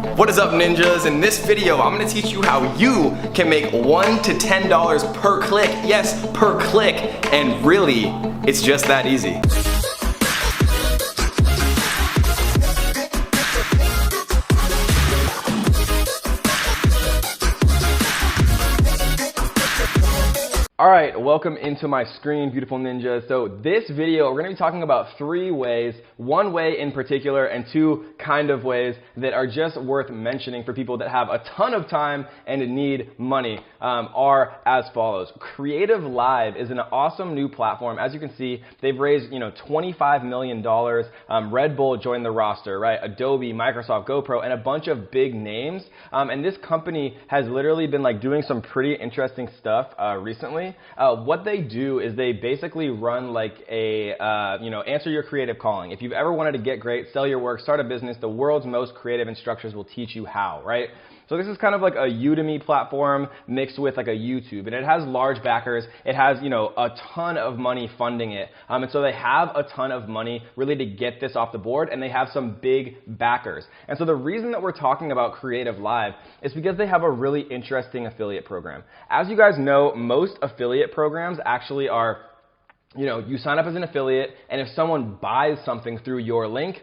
What is up, ninjas? In this video, I'm gonna teach you how you can make $1 to $10 per click. Yes, per click. And really, it's just that easy. Alright, welcome into my screen, beautiful ninjas. So this video, we're going to be talking about 3 ways, 1 way in particular, and 2 kind of ways that are just worth mentioning for people that have a ton of time and need money, are as follows. Creative Live is an awesome new platform. As you can see, they've raised, $25 million. Red Bull joined the roster, right? Adobe, Microsoft, GoPro, and a bunch of big names. And this company has literally been doing some pretty interesting stuff recently. What they do is they basically run like a, answer your creative calling. If you've ever wanted to get great, sell your work, start a business, the world's most creative instructors will teach you how, right? So this is kind of like a Udemy platform mixed with like a YouTube, and it has large backers. It has, a ton of money funding it. And so they have a ton of money really to get this off the board, and they have some big backers. And so the reason that we're talking about Creative Live is because they have a really interesting affiliate program. As you guys know, most affiliate programs actually are, you sign up as an affiliate, and if someone buys something through your link,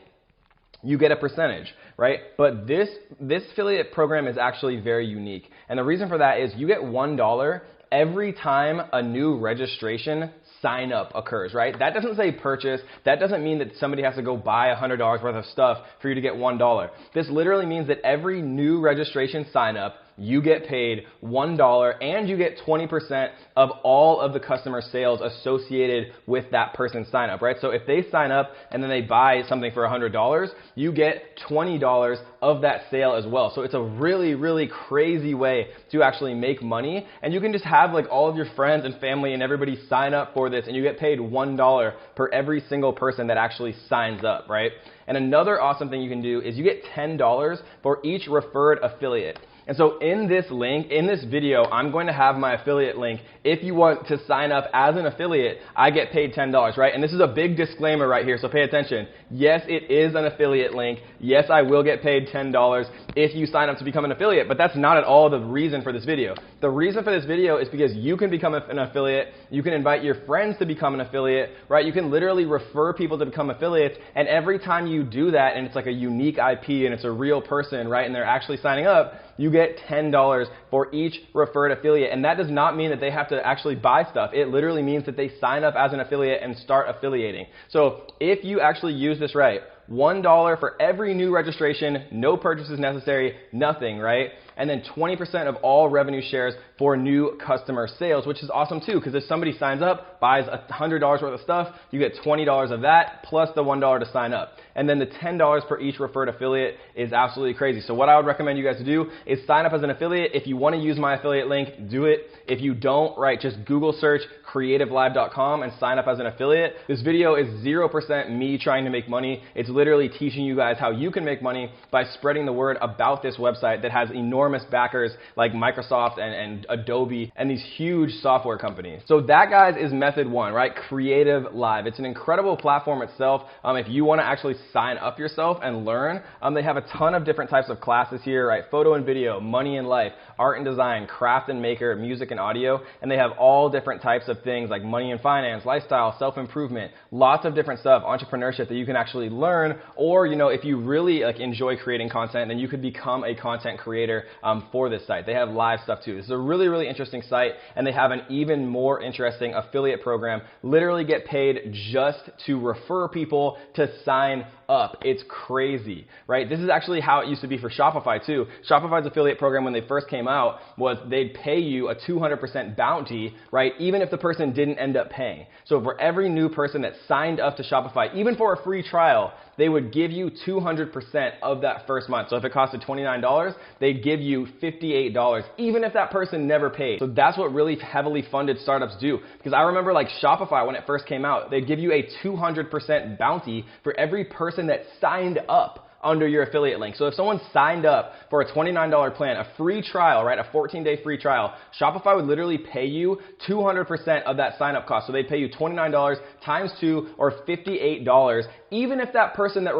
you get a percentage, right? But this affiliate program is actually very unique. And the reason for that is you get $1 every time a new registration sign up occurs, right? That doesn't say purchase. That doesn't mean that somebody has to go buy $100 worth of stuff for you to get $1. This literally means that every new registration sign up, you get paid $1 and you get 20% of all of the customer sales associated with that person's sign up, right? So if they sign up and then they buy something for $100, you get $20 of that sale as well. So it's a really, really crazy way to actually make money. And you can just have all of your friends and family and everybody sign up for this, and you get paid $1 per every single person that actually signs up, right? And another awesome thing you can do is you get $10 for each referred affiliate. And so in this link, in this video, I'm going to have my affiliate link. If you want to sign up as an affiliate, I get paid $10, right? And this is a big disclaimer right here, so pay attention. Yes, it is an affiliate link. Yes, I will get paid $10 if you sign up to become an affiliate, but that's not at all the reason for this video. The reason for this video is because you can become an affiliate, you can invite your friends to become an affiliate, right? You can literally refer people to become affiliates, and every time you do that, and it's like a unique IP and it's a real person, right, and they're actually signing up, you get $10 for each referred affiliate. And that does not mean that they have to actually buy stuff. It literally means that they sign up as an affiliate and start affiliating. So if you actually use this right, $1 for every new registration, no purchases necessary, nothing, right? And then 20% of all revenue shares for new customer sales, which is awesome too, because if somebody signs up, buys $100 worth of stuff, you get $20 of that plus the $1 to sign up. And then the $10 per each referred affiliate is absolutely crazy. So what I would recommend you guys to do is sign up as an affiliate. If you want to use my affiliate link, do it. If you don't, right, just Google search creativelive.com and sign up as an affiliate. This video is 0% me trying to make money. It's literally teaching you guys how you can make money by spreading the word about this website that has enormous backers like Microsoft and Adobe and these huge software companies. So that, guys, is method 1, right? Creative Live. It's an incredible platform itself. If you want to actually sign up yourself and learn, they have a ton of different types of classes here, right? Photo and video, money and life, art and design, craft and maker, music and audio, and they have all different types of things like money and finance, lifestyle, self-improvement, lots of different stuff, entrepreneurship that you can actually learn. Or, if you really enjoy creating content, then you could become a content creator for this site. They have live stuff too. This is a really, really interesting site, and they have an even more interesting affiliate program. Literally get paid just to refer people to sign up. It's crazy, right? This is actually how it used to be for Shopify too. Shopify's affiliate program, when they first came out, was they'd pay you a 200% bounty, right? Even if the person didn't end up paying. So for every new person that signed up to Shopify, even for a free trial, they would give you 200% of that first month. So if it costed $29, they'd give you $58, even if that person never paid. So that's what really heavily funded startups do. Because I remember Shopify, when it first came out, they'd give you a 200% bounty for every person that signed up under your affiliate link. So if someone signed up for a $29 plan, a free trial, right, a 14-day free trial, Shopify would literally pay you 200% of that sign-up cost. So they pay you $29 times 2 or $58, even if that person that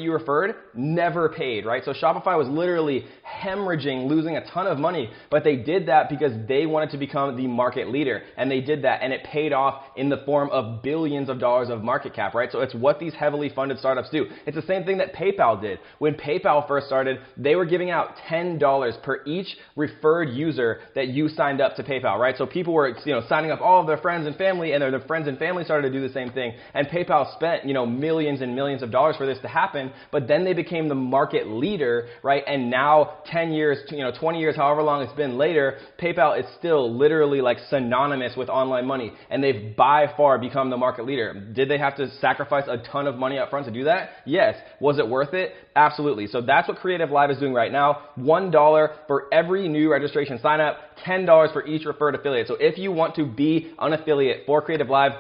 you referred never paid, right? So Shopify was literally hemorrhaging, losing a ton of money, but they did that because they wanted to become the market leader, and they did that, and it paid off in the form of billions of dollars of market cap, right? So it's what these heavily funded startups do. It's the same thing that PayPal did. When PayPal first started, they were giving out $10 per each referred user that you signed up to PayPal, right? So people were, signing up all of their friends and family, and their friends and family started to do the same thing, and PayPal spent, millions and millions of dollars for this to happen, but then they became the market leader, right? And now 10 years, 20 years, however long it's been later, PayPal is still literally like synonymous with online money, and they've by far become the market leader. Did they have to sacrifice a ton of money up front to do that? Yes. Was it worth it? Absolutely. So that's what Creative Live is doing right now. $1 for every new registration sign up, $10 for each referred affiliate. So if you want to be an affiliate for Creative Live,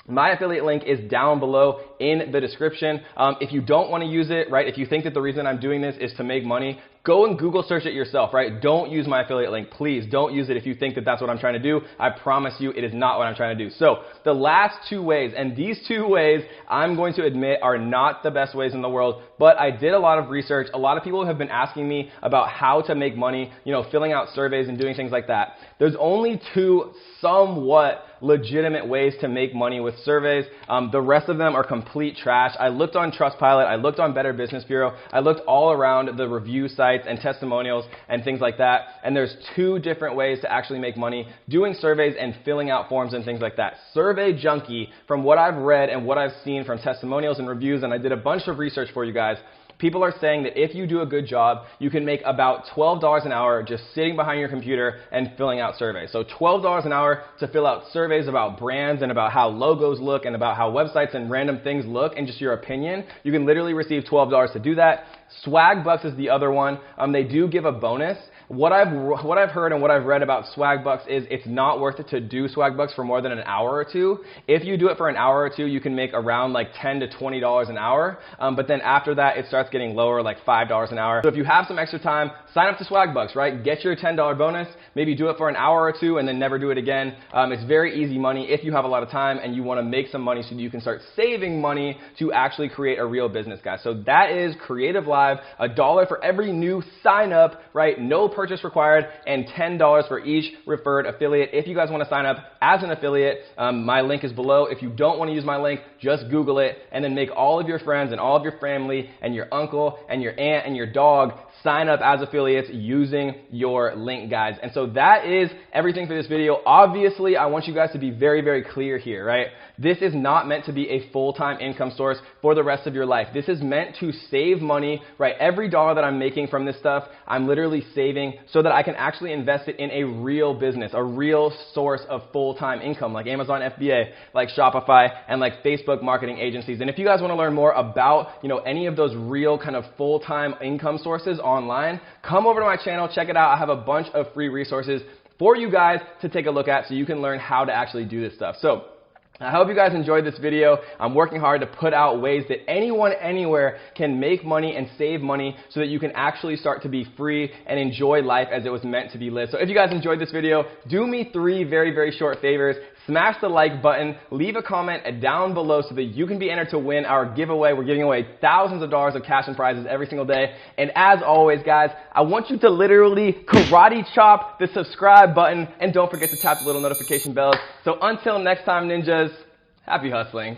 my affiliate link is down below in the description. If you don't want to use it, right, if you think that the reason I'm doing this is to make money, go and Google search it yourself, right? Don't use my affiliate link. Please don't use it if you think that that's what I'm trying to do. I promise you it is not what I'm trying to do. So the last 2 ways, and these 2 ways I'm going to admit are not the best ways in the world, but I did a lot of research. A lot of people have been asking me about how to make money, filling out surveys and doing things like that. There's only 2 somewhat legitimate ways to make money with surveys. The rest of them are complete trash. I looked on Trustpilot, I looked on Better Business Bureau, I looked all around the review sites and testimonials and things like that, and there's 2 different ways to actually make money doing surveys and filling out forms and things like that. Survey Junkie, from what I've read and what I've seen from testimonials and reviews, and I did a bunch of research for you guys, people are saying that if you do a good job, you can make about $12 an hour just sitting behind your computer and filling out surveys. So $12 an hour to fill out surveys about brands and about how logos look and about how websites and random things look and just your opinion. You can literally receive $12 to do that. Swagbucks is the other one. They do give a bonus. What I've heard and what I've read about Swagbucks is it's not worth it to do Swagbucks for more than an hour or 2. If you do it for an hour or 2, you can make around like $10 to $20 an hour. But then after that, it starts getting lower, like $5 an hour. So if you have some extra time, sign up to Swagbucks, right? Get your $10 bonus. Maybe do it for an hour or 2 and then never do it again. It's very easy money if you have a lot of time and you want to make some money so that you can start saving money to actually create a real business, guys. So that is Creative Live, $1 for every new sign up, right? No purchase required, and $10 for each referred affiliate. If you guys want to sign up as an affiliate, my link is below. If you don't want to use my link, just Google it and then make all of your friends and all of your family and your uncle and your aunt and your dog sign up as affiliates using your link, guys. And so that is everything for this video. Obviously, I want you guys to be very, very clear here, right? This is not meant to be a full-time income source for the rest of your life. This is meant to save money, right? Every dollar that I'm making from this stuff, I'm literally saving so that I can actually invest it in a real business, a real source of full-time income like Amazon FBA, like Shopify, and like Facebook marketing agencies. And if you guys want to learn more about, any of those real kind of full-time income sources online, come over to my channel, check it out. I have a bunch of free resources for you guys to take a look at so you can learn how to actually do this stuff. So I hope you guys enjoyed this video. I'm working hard to put out ways that anyone, anywhere can make money and save money so that you can actually start to be free and enjoy life as it was meant to be lived. So if you guys enjoyed this video, do me 3 very, very short favors. Smash the like button, leave a comment down below so that you can be entered to win our giveaway. We're giving away thousands of dollars of cash and prizes every single day. And as always, guys, I want you to literally karate chop the subscribe button, and don't forget to tap the little notification bells. So until next time, ninjas, happy hustling.